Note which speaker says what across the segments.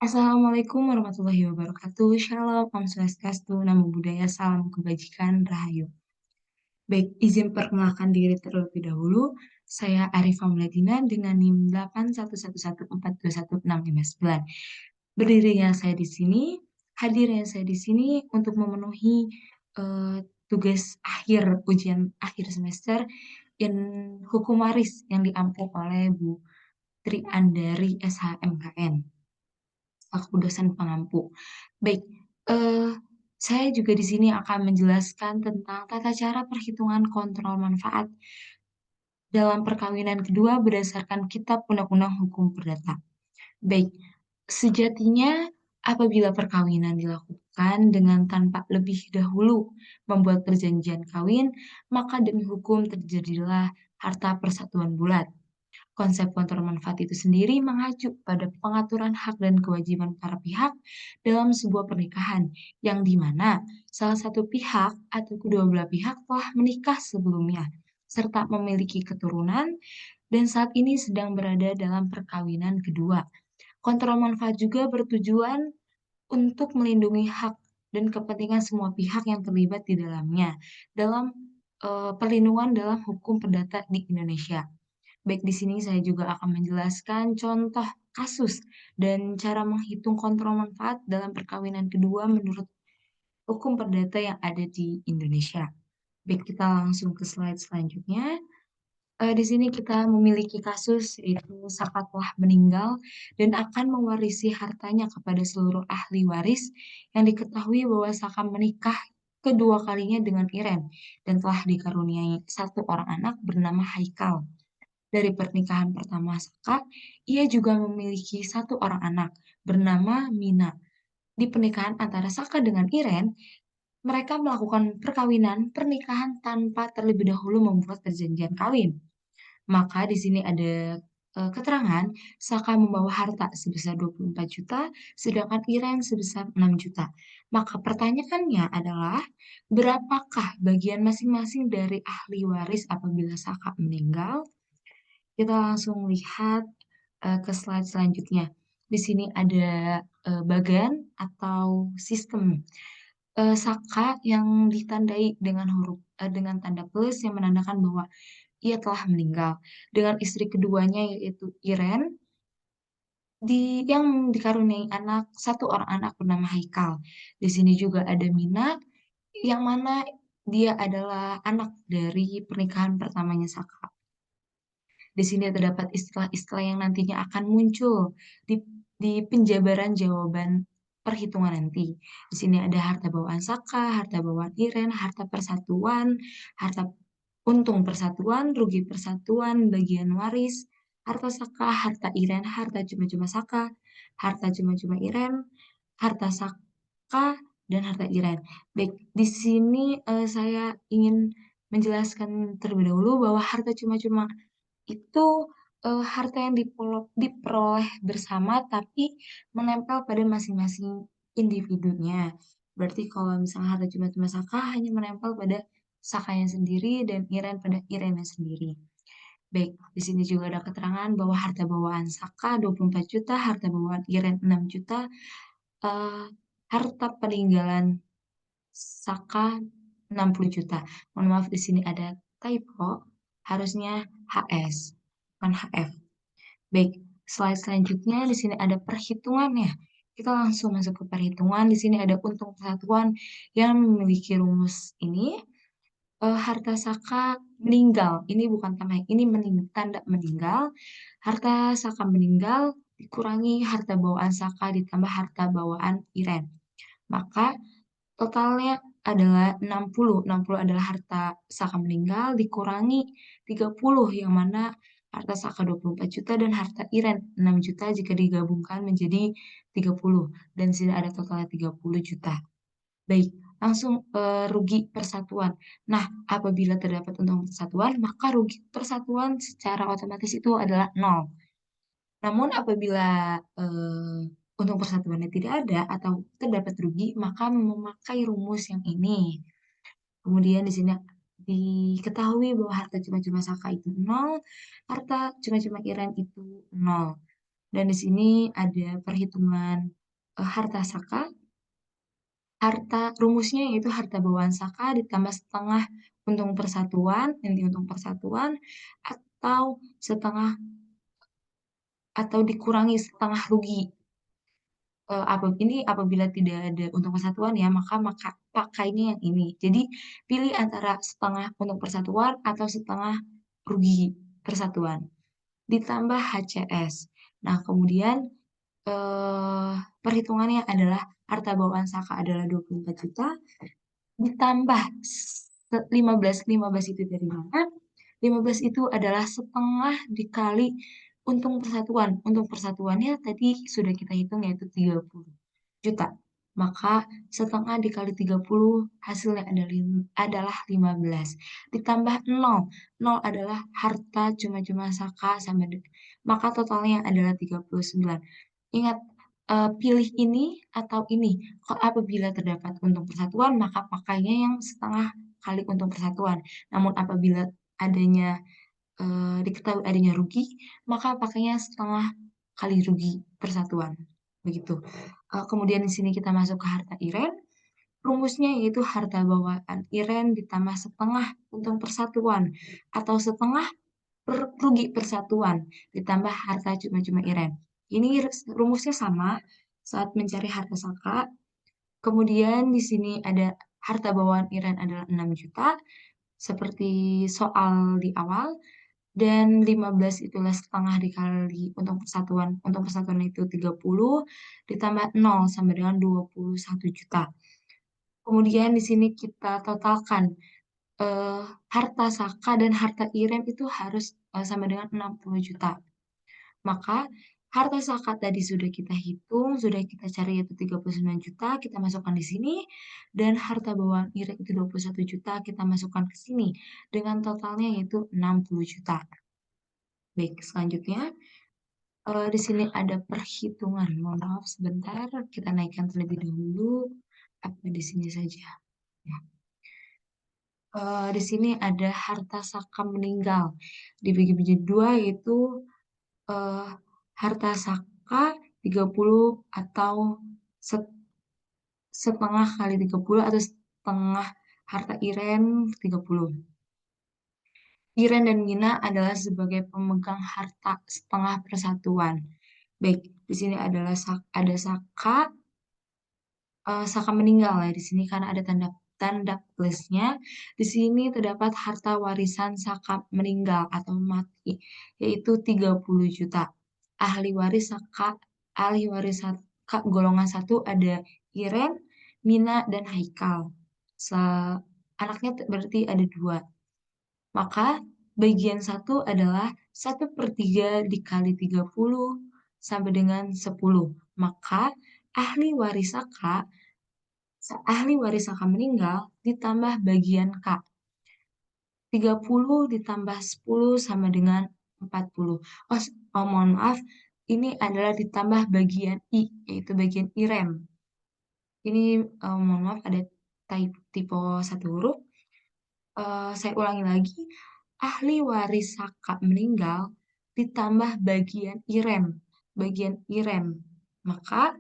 Speaker 1: Assalamualaikum warahmatullahi wabarakatuh. Shalom, Om Swastiastu, Namo Buddhaya, Salam Kebajikan, Rahayu. Baik, izin perkenalkan diri terlebih dahulu. Saya Arifah Muladina dengan NIM 81114216559. Berdirinya saya di sini, hadirnya saya di sini untuk memenuhi tugas akhir ujian akhir semester in Hukum Waris yang diampu oleh Bu Tri Andari SHMKN. Aku dosen pengampu. Baik, eh, saya juga di sini akan menjelaskan tentang tata cara perhitungan kontrol manfaat dalam perkawinan kedua berdasarkan Kitab Undang-Undang Hukum Perdata. Baik, sejatinya apabila perkawinan dilakukan dengan tanpa lebih dahulu membuat perjanjian kawin, maka demi hukum terjadilah harta persatuan bulat. Konsep kontrol manfaat itu sendiri mengacu pada pengaturan hak dan kewajiban para pihak dalam sebuah pernikahan, yang dimana salah satu pihak atau kedua belah pihak telah menikah sebelumnya, serta memiliki keturunan, dan saat ini sedang berada dalam perkawinan kedua. Kontrol manfaat juga bertujuan untuk melindungi hak dan kepentingan semua pihak yang terlibat di dalamnya dalam perlindungan dalam hukum perdata di Indonesia. Baik, di sini saya juga akan menjelaskan contoh kasus dan cara menghitung kontrol manfaat dalam perkawinan kedua menurut hukum perdata yang ada di Indonesia. Baik, kita langsung ke slide selanjutnya. Di sini kita memiliki kasus yaitu Saka telah meninggal dan akan mewarisi hartanya kepada seluruh ahli waris yang diketahui bahwa Saka menikah kedua kalinya dengan Iren dan telah dikaruniai satu orang anak bernama Haikal. Dari pernikahan pertama Saka, ia juga memiliki satu orang anak bernama Mina. Di pernikahan antara Saka dengan Iren, mereka melakukan perkawinan pernikahan tanpa terlebih dahulu membuat perjanjian kawin. Maka di sini ada keterangan Saka membawa harta sebesar 24 juta, sedangkan Iren sebesar 6 juta. Maka pertanyaannya adalah, berapakah bagian masing-masing dari ahli waris apabila Saka meninggal? Kita langsung lihat ke slide selanjutnya. Di sini ada bagan atau sistem Saka yang ditandai dengan dengan tanda plus yang menandakan bahwa ia telah meninggal. Dengan istri keduanya yaitu Iren yang dikaruniai satu orang anak bernama Haikal. Di sini juga ada Mina yang mana dia adalah anak dari pernikahan pertamanya Saka. Di sini terdapat istilah-istilah yang nantinya akan muncul di penjabaran jawaban perhitungan nanti. Di sini ada harta bawaan Saka, harta bawaan Iren, harta persatuan, harta untung persatuan, rugi persatuan, bagian waris, harta Saka, harta Iren, harta cuma-cuma Saka, harta cuma-cuma Iren, harta Saka, dan harta Iren. Baik, di sini saya ingin menjelaskan terlebih dahulu bahwa harta cuma-cuma itu harta yang diperoleh bersama tapi menempel pada masing-masing individunya. Berarti kalau misalnya harta cuma-cuma Saka hanya menempel pada Sakanya sendiri dan Iren pada Irennya sendiri. Baik, di sini juga ada keterangan bahwa harta bawaan Saka 24 juta, harta bawaan Iren 6 juta, eh, harta peninggalan Saka 60 juta. Mohon maaf di sini ada typo, harusnya HS, bukan HF. Baik, slide selanjutnya di sini ada perhitungannya. Kita langsung masuk ke perhitungan. Di sini ada untung persatuan yang memiliki rumus ini. Harta Saka meninggal. Ini bukan ini tanda meninggal. Harta Saka meninggal dikurangi harta bawaan Saka ditambah harta bawaan Iren. Maka totalnya adalah 60. 60 adalah harta Saka meninggal dikurangi 30 yang mana harta Saka 24 juta dan harta Iren 6 juta jika digabungkan menjadi 30 dan sini ada totalnya 30 juta. Baik, langsung rugi persatuan. Nah, apabila terdapat untung persatuan, maka rugi persatuan secara otomatis itu adalah nol. Namun apabila untung persatuannya tidak ada atau terdapat rugi, maka memakai rumus yang ini. Kemudian di sini diketahui bahwa harta cuma-cuma Saka itu nol, harta cuma-cuma Iren itu nol. Dan di sini ada perhitungan harta saka. Rumusnya yaitu harta bawaan saka ditambah setengah untung persatuan, inti untung persatuan, atau setengah atau dikurangi setengah rugi. Ini apabila tidak ada untung persatuan ya, maka pakainya yang ini. Jadi pilih antara setengah untung persatuan atau setengah rugi persatuan. Ditambah HCS. Nah, kemudian eh, perhitungannya adalah harta bawaan saka adalah 24 juta, ditambah 15, 15 itu dari mana? 15 itu adalah setengah dikali untung persatuan. Untung persatuannya tadi sudah kita hitung yaitu 30 juta. Maka setengah dikali 30 hasilnya adalah 15. Ditambah 0. 0 adalah harta cuma-cuma saka maka totalnya adalah 39. Ingat, pilih ini atau ini. Apabila terdapat untung persatuan, maka pakainya yang setengah kali untung persatuan. Namun apabila adanya diketahui adanya rugi, maka pakainya setengah kali rugi persatuan. Begitu. Kemudian di sini kita masuk ke harta iren. Rumusnya yaitu harta bawaan iren ditambah setengah untung persatuan atau setengah rugi persatuan ditambah harta cuma-cuma iren. Ini rumusnya sama saat mencari harta saka. Kemudian di sini ada harta bawaan iren adalah 6 juta seperti soal di awal, dan 15 itulah setengah dikali untung persatuan. Untung persatuan itu 30 ditambah 0 sama dengan 21 juta. Kemudian di sini kita totalkan eh, harta saka dan harta iren itu harus sama dengan 60 juta. Maka harta saka tadi sudah kita hitung, sudah kita cari yaitu 39 juta, kita masukkan di sini. Dan harta bawaan iren itu 21 juta, kita masukkan ke sini. Dengan totalnya yaitu 60 juta. Baik, selanjutnya di sini ada perhitungan. Mohon maaf sebentar, kita naikkan terlebih dahulu. Apa di sini saja? Ya. Di sini ada harta saka meninggal. Dibagi menjadi dua yaitu eh, harta saka 30 atau setengah kali 30 atau setengah harta iren 30. Iren dan Mina adalah sebagai pemegang harta setengah persatuan. Baik, di sini ada saka, saka meninggal ya di sini karena ada tanda tanda plusnya. Di sini terdapat harta warisan saka meninggal atau mati yaitu 30 juta. Ahli waris saka ahli waris saka golongan satu ada Iren, Mina dan Haikal. Anaknya berarti ada dua. Maka bagian satu adalah 1/3 dikali 30 sampai dengan 10. Maka ahli waris saka ahli waris saka meninggal ditambah bagian K. 30 ditambah 10 sama dengan 40. Mohon maaf, ini adalah ditambah bagian I, yaitu bagian IREM. Ini mohon maaf ada typo satu huruf. Saya ulangi lagi, ahli waris saka meninggal ditambah bagian IREM. Bagian IREM. Maka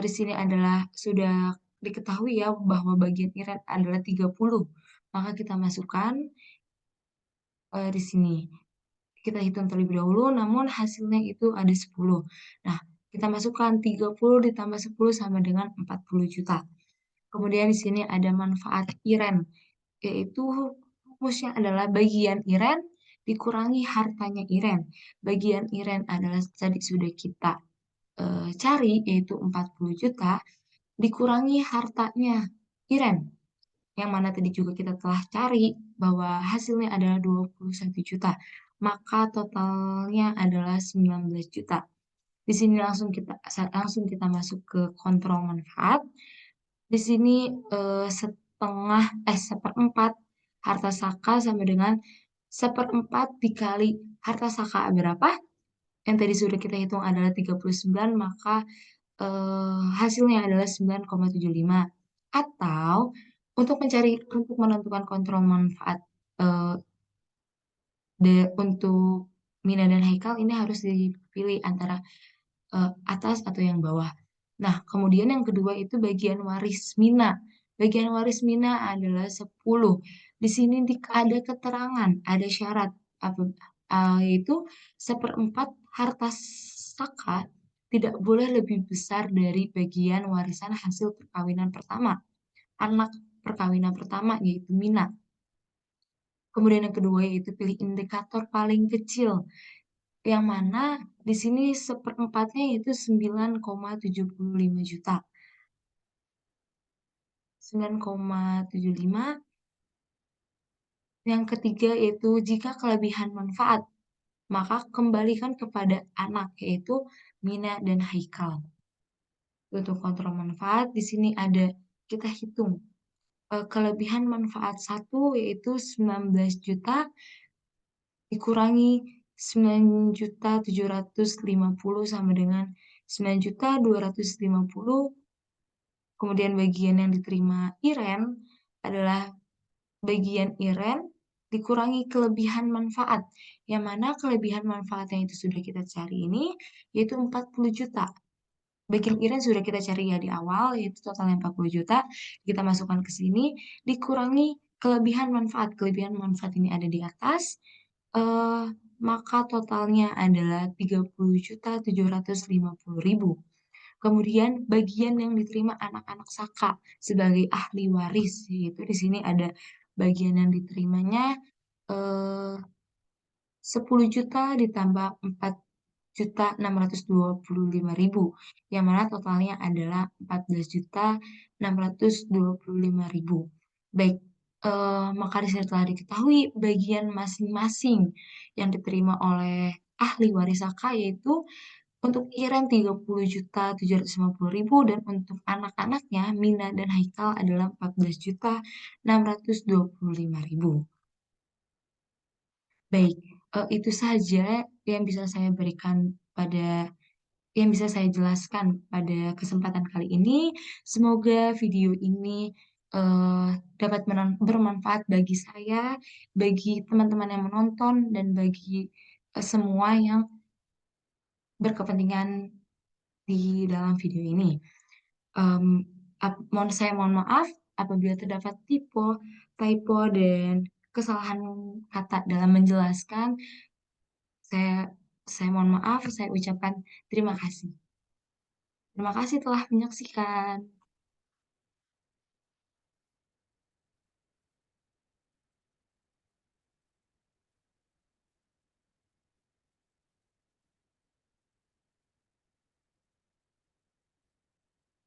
Speaker 1: di sini adalah sudah diketahui ya bahwa bagian iran adalah 30. Maka kita masukkan di sini. Kita hitung terlebih dahulu, namun hasilnya itu ada 10. Nah, kita masukkan 30 ditambah 10 sama dengan 40 juta. Kemudian di sini ada manfaat iren, yaitu rumusnya adalah bagian iren dikurangi hartanya iren. Bagian iren adalah tadi sudah kita cari, yaitu 40 juta, dikurangi hartanya Iren, yang mana tadi juga kita telah cari bahwa hasilnya adalah 21 juta. Maka totalnya adalah 19 juta. Di sini langsung kita masuk ke kontrol manfaat. Di sini seperempat harta saka sama dengan seperempat dikali harta saka berapa? Yang tadi sudah kita hitung adalah 39, maka hasilnya adalah 9,75. Atau untuk menentukan kontrol manfaat eh, untuk Mina dan Haikal ini harus dipilih antara atas atau yang bawah. Nah, kemudian yang kedua itu bagian waris Mina. Bagian waris Mina adalah 10. Di sini ada keterangan, ada syarat apa yaitu seperempat harta saka tidak boleh lebih besar dari bagian warisan hasil perkawinan pertama, anak perkawinan pertama yaitu Mina. Kemudian yang kedua yaitu pilih indikator paling kecil, yang mana di sini seperempatnya itu 9,75 juta. 9,75. Yang ketiga yaitu jika kelebihan manfaat, maka kembalikan kepada anak yaitu Mina dan Haikal. Untuk kontrol manfaat di sini ada, kita hitung kelebihan manfaat satu yaitu 19 juta dikurangi 9.750 sama dengan 9.250. Kemudian bagian yang diterima Iren adalah bagian Iren dikurangi kelebihan manfaat. Yang mana kelebihan manfaatnya itu sudah kita cari ini, yaitu 40 juta. Bagian Iren sudah kita cari ya di awal, yaitu totalnya 40 juta. Kita masukkan ke sini, dikurangi kelebihan manfaat. Kelebihan manfaat ini ada di atas, eh, maka totalnya adalah 30.750.000. Kemudian bagian yang diterima anak-anak Saka sebagai ahli waris, yaitu di sini ada bagian yang diterimanya eh, 10 juta ditambah 4.625.000, yang mana totalnya adalah 14.625.000. Baik, maka di sini telah diketahui bagian masing-masing yang diterima oleh ahli waris Saka, yaitu untuk Iren 30.750.000 dan untuk anak-anaknya Mina dan Haikal adalah 14.625.000. Baik, itu saja yang bisa saya berikan yang bisa saya jelaskan pada kesempatan kali ini. Semoga video ini dapat bermanfaat bagi saya, bagi teman-teman yang menonton, dan bagi semua yang berkepentingan di dalam video ini. Em, saya mohon maaf apabila terdapat typo dan kesalahan kata dalam menjelaskan. Saya saya mohon maaf, saya ucapkan terima kasih. Terima kasih telah menyaksikan.